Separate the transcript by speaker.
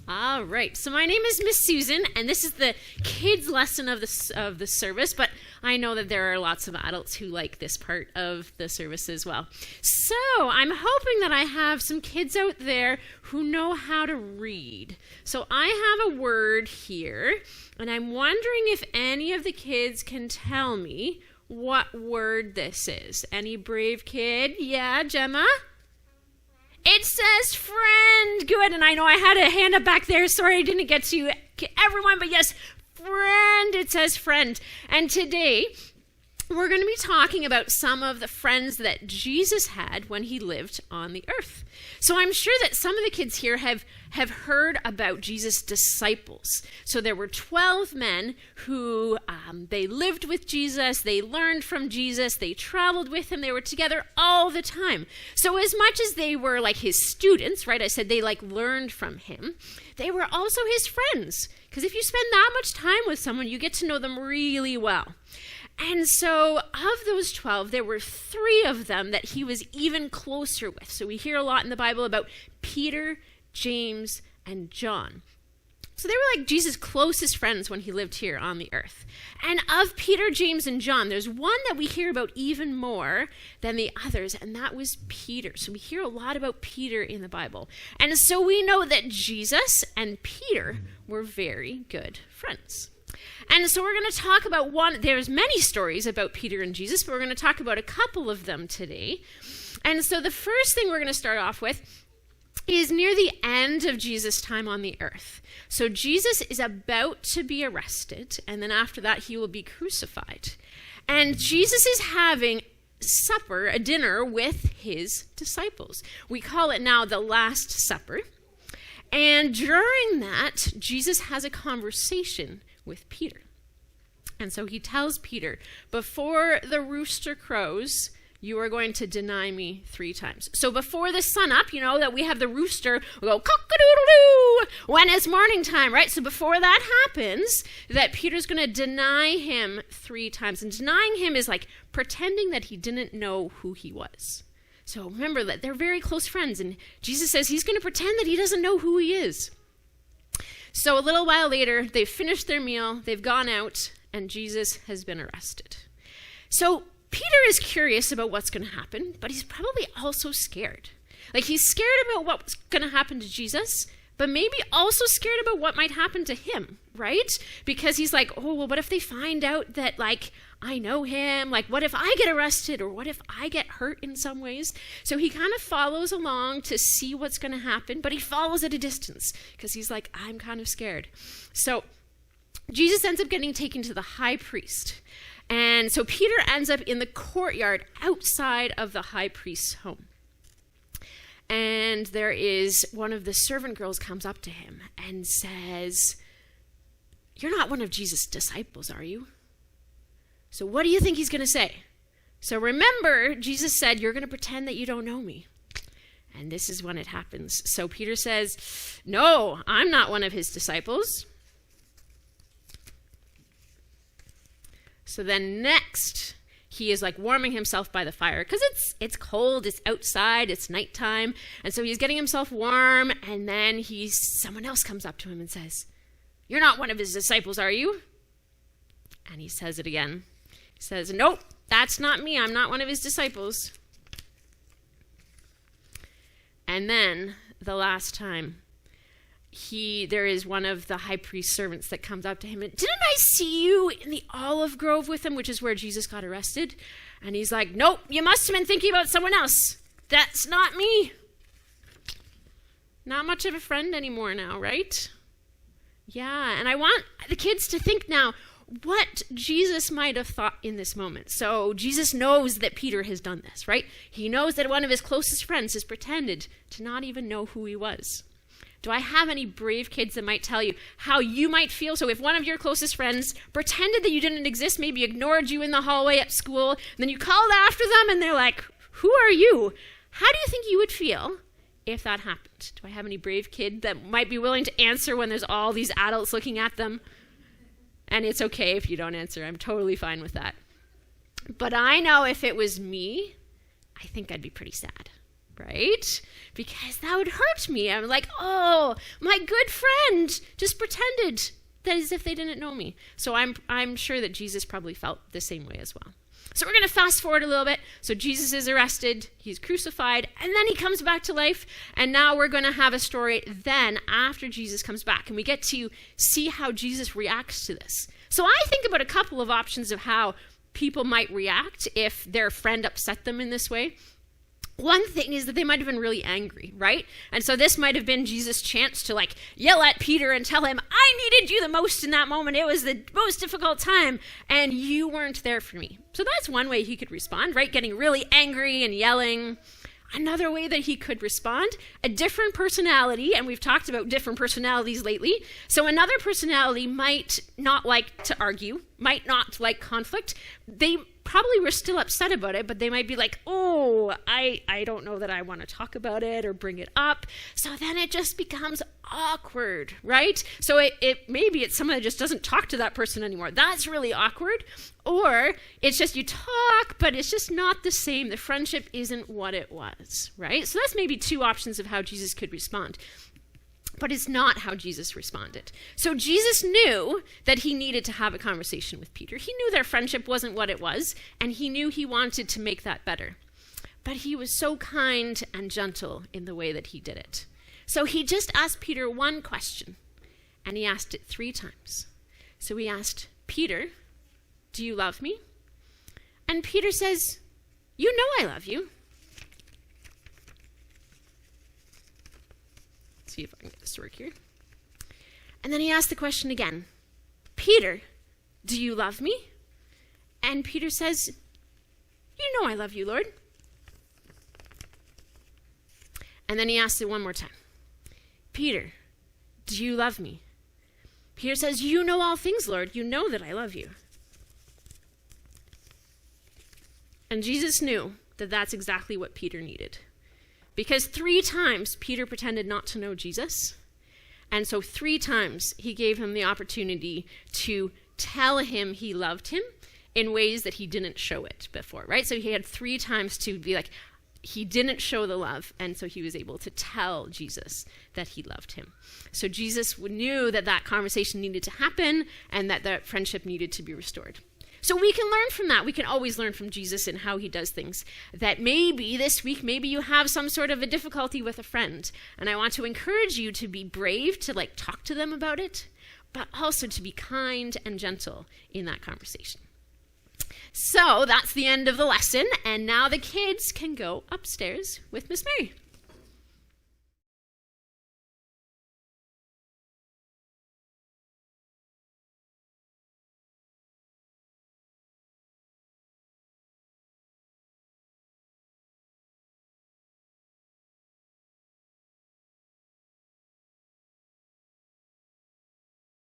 Speaker 1: All right, so my name is Miss Susan, and this is the kids' lesson of the service, but I know that there are lots of adults who like this part of the service as well. So I'm hoping that I have some kids out there who know how to read. So I have a word here, and I'm wondering if any of the kids can tell me what word this is. Any brave kid? Yeah, Gemma? It says friend. Good. And I know I had a hand up back there. Sorry I didn't get to everyone, but yes, friend. It says friend. And today we're going to be talking about some of the friends that Jesus had when he lived on the earth. So I'm sure that some of the kids here have heard about Jesus' disciples. So there were 12 men who they lived with Jesus, they learned from Jesus, they traveled with him, they were together all the time. So as much as they were like his students, right, I said they like learned from him, they were also his friends. Because if you spend that much time with someone, you get to know them really well. And so of those 12, there were 3 of them that he was even closer with. So we hear a lot in the Bible about Peter, James, and John. So they were like Jesus' closest friends when he lived here on the earth. And of Peter, James, and John, there's one that we hear about even more than the others, and that was Peter. So we hear a lot about Peter in the Bible. And so we know that Jesus and Peter were very good friends. And so we're going to talk about there's many stories about Peter and Jesus, but we're going to talk about a couple of them today. And so the first thing we're going to start off with is near the end of Jesus' time on the earth. So Jesus is about to be arrested, and then after that he will be crucified. And Jesus is having supper, a dinner with his disciples. We call it now the Last Supper. And during that, Jesus has a conversation with Peter. And so he tells Peter, before the rooster crows, you are going to deny me 3 times. So before the sun up, you know that we have the rooster, we go cock-a-doodle-doo when it's morning time, right? So before that happens, that Peter's going to deny him 3 times. And denying him is like pretending that he didn't know who he was. So remember that they're very close friends, and Jesus says he's going to pretend that he doesn't know who he is. So a little while later, they've finished their meal, they've gone out, and Jesus has been arrested. So Peter is curious about what's going to happen, but he's probably also scared. Like he's scared about what's going to happen to Jesus, but maybe also scared about what might happen to him, right? Because he's like, oh, well, what if they find out that, like, I know him? Like, what if I get arrested? Or what if I get hurt in some ways? So he kind of follows along to see what's going to happen, but he follows at a distance because he's like, I'm kind of scared. So Jesus ends up getting taken to the high priest. And so Peter ends up in the courtyard outside of the high priest's home. And there is one of the servant girls comes up to him and says, you're not one of Jesus' disciples, are you? So what do you think he's going to say? So remember, Jesus said, you're going to pretend that you don't know me. And this is when it happens. So Peter says, no, I'm not one of his disciples. So then next, he is like warming himself by the fire because it's cold, it's outside, it's nighttime. And so he's getting himself warm, and then someone else comes up to him and says, you're not one of his disciples, are you? And he says it again. He says, nope, that's not me. I'm not one of his disciples. And then the last time, there is one of the high priest's servants that comes up to him and, didn't I see you in the olive grove with him, which is where Jesus got arrested? And he's like, nope, you must have been thinking about someone else. That's not me. Not much of a friend anymore now, right? Yeah, and I want the kids to think now what Jesus might have thought in this moment. So Jesus knows that Peter has done this, right? He knows that one of his closest friends has pretended to not even know who he was. Do I have any brave kids that might tell you how you might feel? So if one of your closest friends pretended that you didn't exist, maybe ignored you in the hallway at school, and then you called after them and they're like, who are you? How do you think you would feel if that happened? Do I have any brave kid that might be willing to answer when there's all these adults looking at them? And it's okay if you don't answer. I'm totally fine with that. But I know if it was me, I think I'd be pretty sad. right? Because that would hurt me. I'm like, oh, my good friend just pretended that as if they didn't know me. So I'm sure that Jesus probably felt the same way as well. So we're going to fast forward a little bit. So Jesus is arrested, he's crucified, and then he comes back to life. And now we're going to have a story then after Jesus comes back. And we get to see how Jesus reacts to this. So I think about a couple of options of how people might react if their friend upset them in this way. One thing is that they might have been really angry, right? And so this might have been Jesus' chance to like yell at Peter and tell him, I needed you the most in that moment. It was the most difficult time and you weren't there for me. So that's one way he could respond, right? Getting really angry and yelling. Another way that he could respond, a different personality, and we've talked about different personalities lately. So another personality might not like to argue, might not like conflict. They probably were still upset about it, but they might be like, oh, I don't know that I want to talk about it or bring it up. So then it just becomes awkward, right? So maybe it's someone that just doesn't talk to that person anymore. That's really awkward. Or it's just you talk, but it's just not the same. The friendship isn't what it was, right? So that's maybe two options of how Jesus could respond. But it's not how Jesus responded. So Jesus knew that he needed to have a conversation with Peter. He knew their friendship wasn't what it was, and he knew he wanted to make that better. But he was so kind and gentle in the way that he did it. So he just asked Peter one question, and he asked it 3 times. So he asked, Peter, do you love me? And Peter says, you know I love you. See if I can get this to work here. And then he asked the question again, Peter, do you love me? And Peter says, you know I love you, Lord. And then he asked it one more time, Peter, do you love me? Peter says, you know all things, Lord. You know that I love you. And Jesus knew that that's exactly what Peter needed. Because 3 times Peter pretended not to know Jesus. And so 3 times he gave him the opportunity to tell him he loved him in ways that he didn't show it before, right? So he had 3 times to be like, he didn't show the love, and so he was able to tell Jesus that he loved him. So Jesus knew that that conversation needed to happen and that that friendship needed to be restored. So we can learn from that. We can always learn from Jesus and how he does things. That maybe this week, maybe you have some sort of a difficulty with a friend, and I want to encourage you to be brave to talk to them about it, but also to be kind and gentle in that conversation. So that's the end of the lesson, and now the kids can go upstairs with Miss Mary.